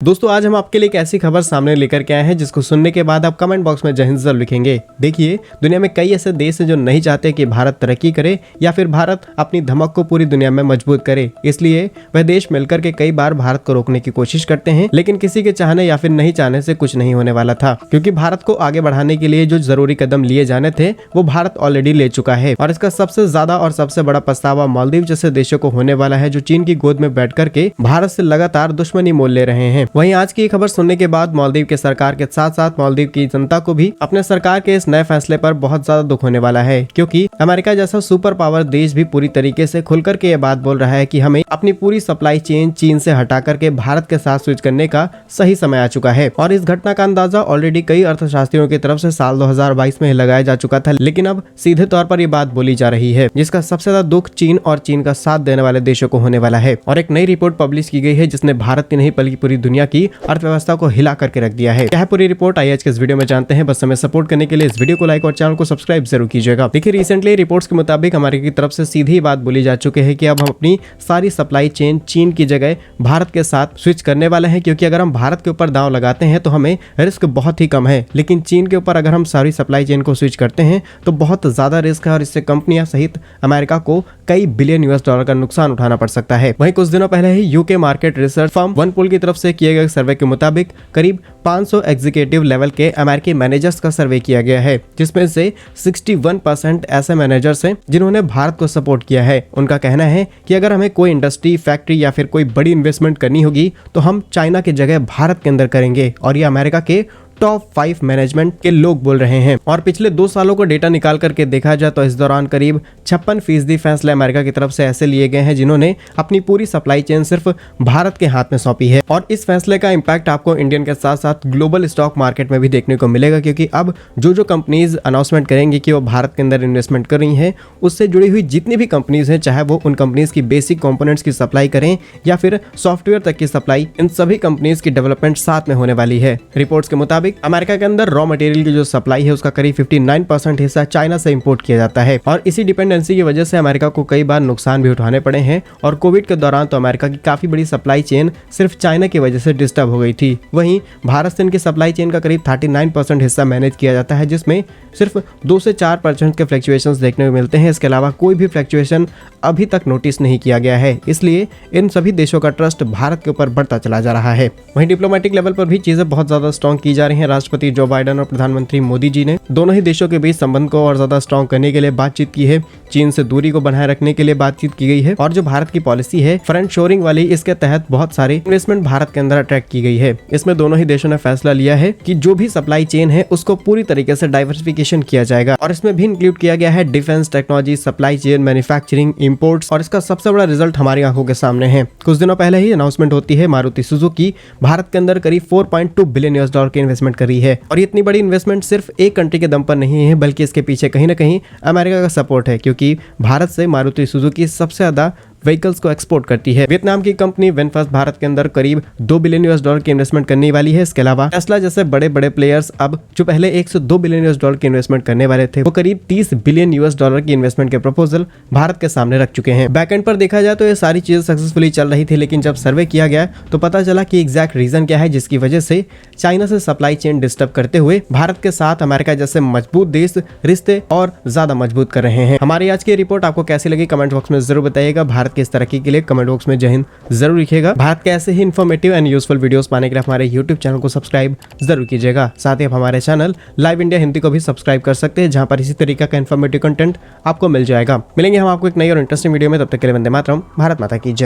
दोस्तों आज हम आपके लिए एक ऐसी खबर सामने लेकर के आए हैं जिसको सुनने के बाद आप कमेंट बॉक्स में जय हिंद जरूर लिखेंगे। देखिए, दुनिया में कई ऐसे देश हैं जो नहीं चाहते कि भारत तरक्की करे या फिर भारत अपनी धमक को पूरी दुनिया में मजबूत करे। इसलिए वह देश मिलकर के कई बार भारत को रोकने की कोशिश करते हैं, लेकिन किसी के चाहने या फिर नहीं चाहने से कुछ नहीं होने वाला था, क्योंकि भारत को आगे बढ़ाने के लिए जो जरूरी कदम लिए जाने थे वो भारत ऑलरेडी ले चुका है। और इसका सबसे ज्यादा और सबसे बड़ा पछतावा मालदीव जैसे देशों को होने वाला है, जो चीन की गोद में बैठ करके भारत से लगातार दुश्मनी मोल ले रहे हैं। वहीं आज की खबर सुनने के बाद मालदीव के सरकार के साथ साथ मालदीव की जनता को भी अपने सरकार के इस नए फैसले पर बहुत ज्यादा दुख होने वाला है, क्योंकि अमेरिका जैसा सुपर पावर देश भी पूरी तरीके से खुलकर के ये बात बोल रहा है कि हमें अपनी पूरी सप्लाई चेन चीन से हटा करके भारत के साथ स्विच करने का सही समय आ चुका है। और इस घटना का अंदाजा ऑलरेडी कई अर्थशास्त्रियों की तरफ से साल 2022 में लगाया जा चुका था, लेकिन अब सीधे तौर पर ये बात बोली जा रही है, जिसका सबसे ज्यादा दुख चीन और चीन का साथ देने वाले देशों को होने वाला है। और एक नई रिपोर्ट पब्लिश की गई है जिसने भारत की नहीं बल्कि पूरी दुनिया की अर्थव्यवस्था को हिला करके रख दिया है। क्या है पूरी रिपोर्ट, आइए आज के इस वीडियो में जानते हैं। बस हमें सपोर्ट करने के लिए इस वीडियो को लाइक और चैनल को सब्सक्राइब जरूर कीजिएगा। देखिए, रिसेंटली रिपोर्ट्स के मुताबिक अमेरिका की तरफ से सीधी बात बोली जा चुकी है कि अब हम अपनी सारी सप्लाई चेन चीन की जगह भारत के साथ स्विच करने वाले हैं, क्योंकि अगर हम भारत के ऊपर दांव लगाते हैं तो हमें रिस्क बहुत ही कम है, लेकिन चीन के ऊपर अगर हम सारी सप्लाई चेन को स्विच करते हैं तो बहुत ज्यादा रिस्क है और इससे कंपनियां सहित अमेरिका को कई बिलियन US$ का नुकसान उठाना पड़ सकता है। वहीं कुछ दिनों पहले ही UK market research firm OnePoll की तरफ से किए गए सर्वे के मुताबिक करीब 500 एग्जीक्यूटिव लेवल के अमेरिकी मैनेजर्स का सर्वे किया गया है, जिसमें से 61% ऐसे मैनेजर्स हैं जिन्होंने भारत को सपोर्ट किया है। उनका कहना है कि अगर हमें कोई इंडस्ट्री, फैक्ट्री या फिर कोई बड़ी इन्वेस्टमेंट करनी होगी तो हम चाइना की जगह भारत के अंदर करेंगे। और ये अमेरिका के टॉप 5 मैनेजमेंट के लोग बोल रहे हैं। और पिछले 2 सालों को डेटा निकाल करके देखा जाए तो इस दौरान करीब 56% फैसले अमेरिका की तरफ से ऐसे लिए गए हैं जिन्होंने अपनी पूरी सप्लाई चेन सिर्फ भारत के हाथ में सौंपी है। और इस फैसले का इंपैक्ट आपको इंडियन के साथ साथ ग्लोबल स्टॉक मार्केट में भी देखने को मिलेगा, क्योंकि अब जो कंपनीज अनाउंसमेंट करेंगी कि वो भारत के अंदर इन्वेस्टमेंट कर रही है, उससे जुड़ी हुई जितनी भी कंपनीज हैं, चाहे वो उन कंपनीज की बेसिक कंपोनेंट्स की सप्लाई करें या फिर सॉफ्टवेयर तक की सप्लाई, इन सभी कंपनीज की डेवलपमेंट साथ में होने वाली है। रिपोर्ट्स के मुताबिक अमेरिका के अंदर रॉ मटेरियल की जो सप्लाई है उसका करीब 59% हिस्सा चाइना से इंपोर्ट किया जाता है। और इसी डिपेंडेंसी की वजह से अमेरिका को कई बार नुकसान भी उठाने पड़े हैं। और कोविड के दौरान तो अमेरिका की काफी बड़ी सप्लाई चेन सिर्फ चाइना की वजह से डिस्टर्ब हो गई थी। वहीं भारत से इनकी सप्लाई चेन का करीब 39% हिस्सा मैनेज किया जाता है, जिसमें सिर्फ 2 से 4% के फ्लक्चुएशंस देखने को मिलते हैं। इसके अलावा कोई भी फ्लक्चुएशन अभी तक नोटिस नहीं किया गया है, इसलिए इन सभी देशों का ट्रस्ट भारत के ऊपर बढ़ता चला जा रहा है। वहीं डिप्लोमेटिक लेवल पर भी चीजें बहुत ज्यादा स्ट्रॉन्ग की जा रही हैं। राष्ट्रपति जो बाइडेन और प्रधानमंत्री मोदी जी ने दोनों ही देशों के बीच संबंध को और ज्यादा स्ट्रॉन्ग करने के लिए बातचीत की है। चीन से दूरी को बनाए रखने के लिए बातचीत की गई है। और जो भारत की पॉलिसी है फ्रंट शोरिंग वाली, इसके तहत बहुत सारी इन्वेस्टमेंट भारत के अंदर अट्रैक्ट की गई है। इसमें दोनों ही देशों ने फैसला लिया है कि जो भी सप्लाई चेन है उसको पूरी तरीके से डाइवर्सिफिकेशन किया जाएगा। और इसमें भी इंक्लूड किया गया है defence technology, supply chain, manufacturing, imports. और इसका सबसे बड़ा रिजल्ट हमारी आंखों के सामने है। कुछ दिनों पहले ही अनाउंसमेंट होती है, मारुति सुजुकी भारत के अंदर करीब 4.2 बिलियन US$ की इन्वेस्टमेंट कर रही है। और इतनी बड़ी इन्वेस्टमेंट सिर्फ एक कंट्री के दम पर नहीं है, बल्कि इसके पीछे कहीं ना कहीं अमेरिका का सपोर्ट है, क्योंकि भारत से मारुति सुजुकी सबसे ज्यादा व्हीकल्स को एक्सपोर्ट करती है। वियतनाम की कंपनी वेनफास्ट भारत के अंदर करीब 2 बिलियन US$ की इन्वेस्टमेंट करने वाली है। इसके अलावा टेस्ला जैसे बड़े बड़े प्लेयर्स अब जो पहले 102 बिलियन US$ की इन्वेस्टमेंट करने वाले थे, वो करीब 30 बिलियन US$ की इन्वेस्टमेंट के प्रपोजल भारत के सामने रख चुके हैं। बैकएंड पर देखा जाए तो ये सारी चीजें सक्सेसफुली चल रही थी, लेकिन जब सर्वे किया गया तो पता चला कि एग्जैक्ट रीजन क्या है जिसकी वजह से चाइना से सप्लाई चेन डिस्टर्ब करते हुए भारत के साथ अमेरिका जैसे मजबूत देश रिश्ते और ज्यादा मजबूत कर रहे हैं। हमारी आज की रिपोर्ट आपको कैसी लगी कमेंट बॉक्स में जरूर बताइएगा। भारत की इस तरक्की के लिए कमेंट बॉक्स में जय हिंद जरूर लिखिएगा। भारत के ऐसे ही इन्फॉर्मेटिव एंड यूजफुल वीडियोस पाने के लिए हमारे YouTube चैनल को सब्सक्राइब जरूर कीजिएगा। साथ ही आप हमारे चैनल लाइव इंडिया हिंदी को भी सब्सक्राइब कर सकते हैं, जहां पर इसी तरीके का इन्फॉर्मेटिव कंटेंट आपको मिल जाएगा। मिलेंगे हम आपको एक नई और इंटरेस्टिंग वीडियो में, तब तक के लिए वंदे मातरम, भारत माता की जय।